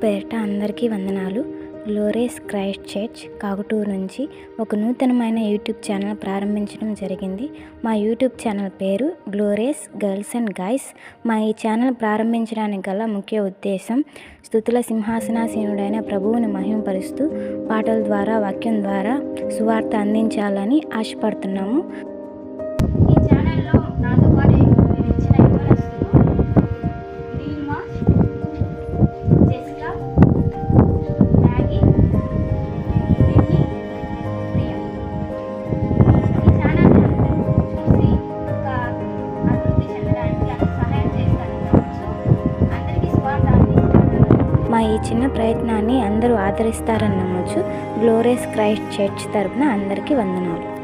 పేరిట అందరికీ వందనాలు. గ్లోరియస్ క్రైస్ట్ చర్చ్ కాకుటూరు నుంచి ఒక నూతనమైన యూట్యూబ్ ఛానల్ ప్రారంభించడం జరిగింది. మా యూట్యూబ్ ఛానల్ పేరు గ్లోరియస్ గర్ల్స్ అండ్ గాయ్స్. మా ఈ ఛానల్ ప్రారంభించడానికి గల ముఖ్య ఉద్దేశం స్తుతుల సింహాసనాసీనుడైన ప్రభువుని మహిమపరుస్తూ పాటల ద్వారా, వాక్యం ద్వారా సువార్త అందించాలని ఆశపడుతున్నాము. ఈ ఛానల్లో నాతో పాటు ఇచ్చిన మా ఈ చిన్న ప్రయత్నాన్ని అందరూ ఆదరిస్తారని నమ్మొచ్చు. గ్లోరియస్ క్రైస్ట్ చర్చ్ తరపున అందరికీ వందనాలు.